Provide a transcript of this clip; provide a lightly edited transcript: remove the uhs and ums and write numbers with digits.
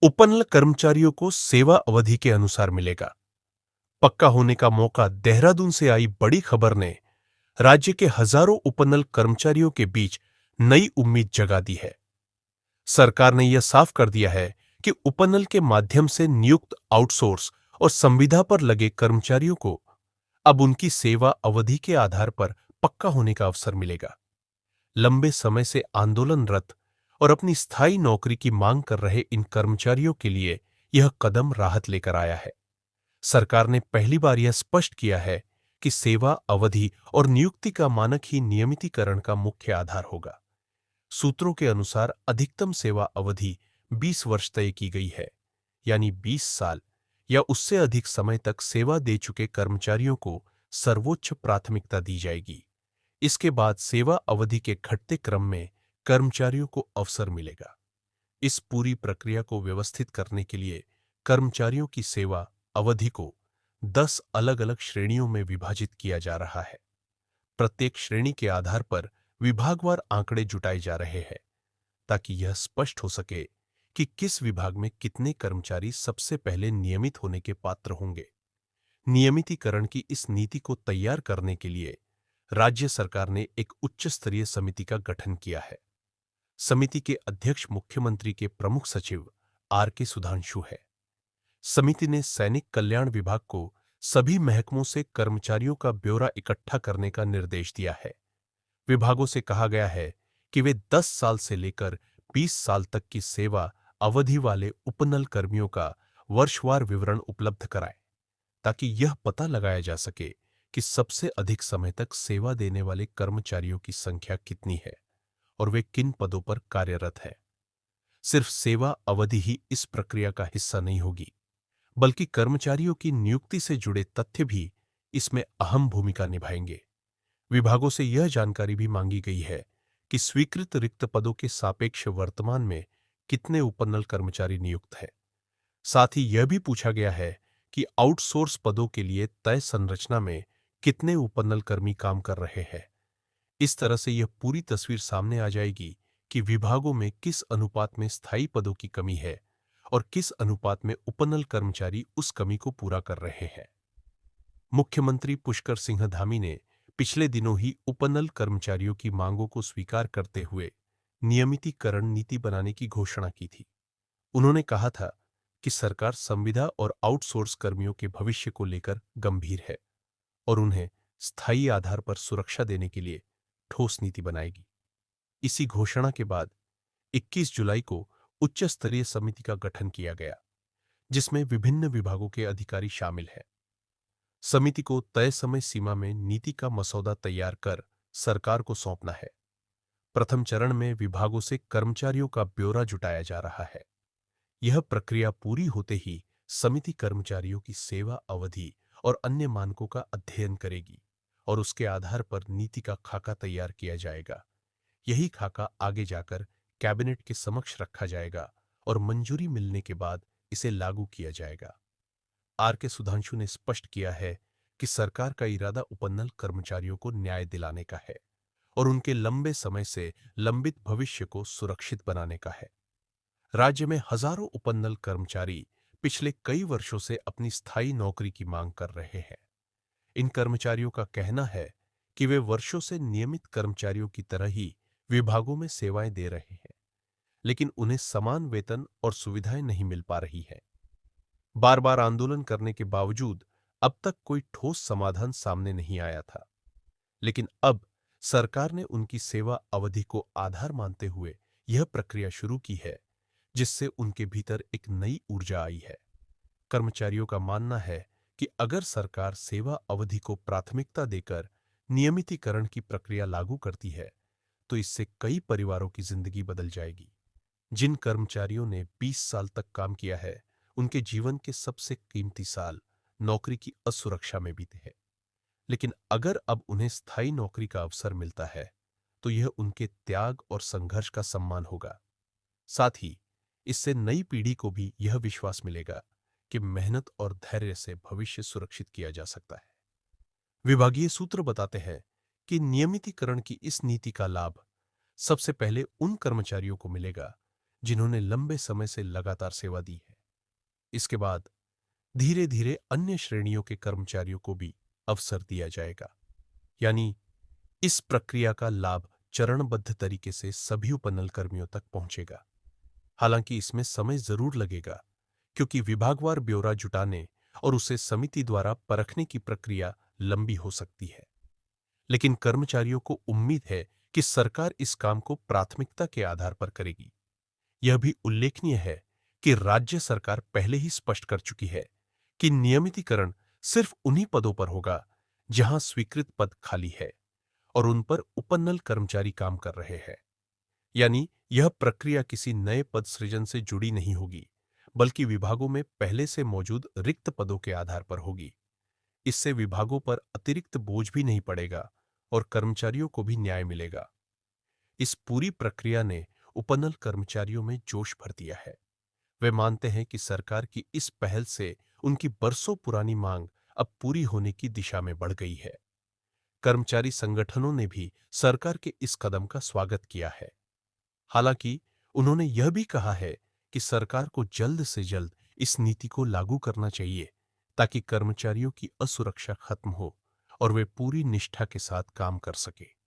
उपनल कर्मचारियों को सेवा अवधि के अनुसार मिलेगा। पक्का होने का मौका। देहरादून से आई बड़ी खबर ने राज्य के हजारों उपनल कर्मचारियों के बीच नई उम्मीद जगा दी है। सरकार ने यह साफ कर दिया है कि उपनल के माध्यम से नियुक्त आउटसोर्स और संविदा पर लगे कर्मचारियों को अब उनकी सेवा अवधि के आधार पर पक्का होने का अवसर मिलेगा। लंबे समय से आंदोलनरत और अपनी स्थायी नौकरी की मांग कर रहे इन कर्मचारियों के लिए यह कदम राहत लेकर आया है। सरकार ने पहली बार यह स्पष्ट किया है कि सेवा अवधि और नियुक्ति का मानक ही नियमितीकरण का मुख्य आधार होगा। सूत्रों के अनुसार अधिकतम सेवा अवधि 20 वर्ष तय की गई है, यानी 20 साल या उससे अधिक समय तक सेवा दे चुके कर्मचारियों को सर्वोच्च प्राथमिकता दी जाएगी। इसके बाद सेवा अवधि के घटते क्रम में कर्मचारियों को अवसर मिलेगा। इस पूरी प्रक्रिया को व्यवस्थित करने के लिए कर्मचारियों की सेवा अवधि को 10 अलग-अलग श्रेणियों में विभाजित किया जा रहा है। प्रत्येक श्रेणी के आधार पर विभागवार आंकड़े जुटाए जा रहे हैं ताकि यह स्पष्ट हो सके कि किस विभाग में कितने कर्मचारी सबसे पहले नियमित होने के पात्र होंगे। नियमितीकरण की इस नीति को तैयार करने के लिए राज्य सरकार ने एक उच्च स्तरीय समिति का गठन किया है। समिति के अध्यक्ष मुख्यमंत्री के प्रमुख सचिव आर.के. सुधांशु है। समिति ने सैनिक कल्याण विभाग को सभी महकमों से कर्मचारियों का ब्यौरा इकट्ठा करने का निर्देश दिया है। विभागों से कहा गया है कि वे 10 साल से लेकर 20 साल तक की सेवा अवधि वाले उपनल कर्मियों का वर्षवार विवरण उपलब्ध कराएं, ताकि यह पता लगाया जा सके कि सबसे अधिक समय तक सेवा देने वाले कर्मचारियों की संख्या कितनी है और वे किन पदों पर कार्यरत हैं। सिर्फ सेवा अवधि ही इस प्रक्रिया का हिस्सा नहीं होगी, बल्कि कर्मचारियों की नियुक्ति से जुड़े तथ्य भी इसमें अहम भूमिका निभाएंगे। विभागों से यह जानकारी भी मांगी गई है कि स्वीकृत रिक्त पदों के सापेक्ष वर्तमान में कितने उपनल कर्मचारी नियुक्त हैं। साथ ही यह भी पूछा गया है कि आउटसोर्स पदों के लिए तय संरचना में कितने उपनल कर्मी काम कर रहे हैं। इस तरह से यह पूरी तस्वीर सामने आ जाएगी कि विभागों में किस अनुपात में स्थायी पदों की कमी है और किस अनुपात में उपनल कर्मचारी उस कमी को पूरा कर रहे हैं। मुख्यमंत्री पुष्कर सिंह धामी ने पिछले दिनों ही उपनल कर्मचारियों की मांगों को स्वीकार करते हुए नियमितीकरण नीति बनाने की घोषणा की थी। उन्होंने कहा था कि सरकार संविदा और आउटसोर्स कर्मियों के भविष्य को लेकर गंभीर है और उन्हें स्थायी आधार पर सुरक्षा देने के लिए ठोस नीति बनाएगी। इसी घोषणा के बाद 21 जुलाई को उच्च स्तरीय समिति का गठन किया गया, जिसमें विभिन्न विभागों के अधिकारी शामिल हैं। समिति को तय समय सीमा में नीति का मसौदा तैयार कर सरकार को सौंपना है। प्रथम चरण में विभागों से कर्मचारियों का ब्यौरा जुटाया जा रहा है। यह प्रक्रिया पूरी होते ही समिति कर्मचारियों की सेवा अवधि और अन्य मानकों का अध्ययन करेगी और उसके आधार पर नीति का खाका तैयार किया जाएगा। यही खाका आगे जाकर कैबिनेट के समक्ष रखा जाएगा और मंजूरी मिलने के बाद इसे लागू किया जाएगा। आर.के. सुधांशु ने स्पष्ट किया है कि सरकार का इरादा उपनल कर्मचारियों को न्याय दिलाने का है और उनके लंबे समय से लंबित भविष्य को सुरक्षित बनाने का है। राज्य में हजारों उपनल कर्मचारी पिछले कई वर्षों से अपनी स्थायी नौकरी की मांग कर रहे हैं। इन कर्मचारियों का कहना है कि वे वर्षों से नियमित कर्मचारियों की तरह ही विभागों में सेवाएं दे रहे हैं, लेकिन उन्हें समान वेतन और सुविधाएं नहीं मिल पा रही है। बार बार आंदोलन करने के बावजूद अब तक कोई ठोस समाधान सामने नहीं आया था, लेकिन अब सरकार ने उनकी सेवा अवधि को आधार मानते हुए यह प्रक्रिया शुरू की है, जिससे उनके भीतर एक नई ऊर्जा आई है। कर्मचारियों का मानना है कि अगर सरकार सेवा अवधि को प्राथमिकता देकर नियमितीकरण की प्रक्रिया लागू करती है, तो इससे कई परिवारों की जिंदगी बदल जाएगी। जिन कर्मचारियों ने 20 साल तक काम किया है, उनके जीवन के सबसे कीमती साल नौकरी की असुरक्षा में बीते हैं। लेकिन अगर अब उन्हें स्थायी नौकरी का अवसर मिलता है, तो यह उनके त्याग और संघर्ष का सम्मान होगा। साथ ही इससे नई पीढ़ी को भी यह विश्वास मिलेगा कि मेहनत और धैर्य से भविष्य सुरक्षित किया जा सकता है। विभागीय सूत्र बताते हैं कि नियमितीकरण की इस नीति का लाभ सबसे पहले उन कर्मचारियों को मिलेगा जिन्होंने लंबे समय से लगातार सेवा दी है। इसके बाद धीरे धीरे अन्य श्रेणियों के कर्मचारियों को भी अवसर दिया जाएगा। यानी इस प्रक्रिया का लाभ चरणबद्ध तरीके से सभी उपनल कर्मियों तक पहुंचेगा। हालांकि इसमें समय जरूर लगेगा, क्योंकि विभागवार ब्यौरा जुटाने और उसे समिति द्वारा परखने की प्रक्रिया लंबी हो सकती है। लेकिन कर्मचारियों को उम्मीद है कि सरकार इस काम को प्राथमिकता के आधार पर करेगी। यह भी उल्लेखनीय है कि राज्य सरकार पहले ही स्पष्ट कर चुकी है कि नियमितीकरण सिर्फ उन्हीं पदों पर होगा जहां स्वीकृत पद खाली है और उन पर उपनल कर्मचारी काम कर रहे हैं। यानी यह प्रक्रिया किसी नए पद सृजन से जुड़ी नहीं होगी, बल्कि विभागों में पहले से मौजूद रिक्त पदों के आधार पर होगी। इससे विभागों पर अतिरिक्त बोझ भी नहीं पड़ेगा और कर्मचारियों को भी न्याय मिलेगा। इस पूरी प्रक्रिया ने उपनल कर्मचारियों में जोश भर दिया है। वे मानते हैं कि सरकार की इस पहल से उनकी बरसों पुरानी मांग अब पूरी होने की दिशा में बढ़ गई है। कर्मचारी संगठनों ने भी सरकार के इस कदम का स्वागत किया है। हालांकि उन्होंने यह भी कहा है कि सरकार को जल्द से जल्द इस नीति को लागू करना चाहिए, ताकि कर्मचारियों की असुरक्षा खत्म हो और वे पूरी निष्ठा के साथ काम कर सके।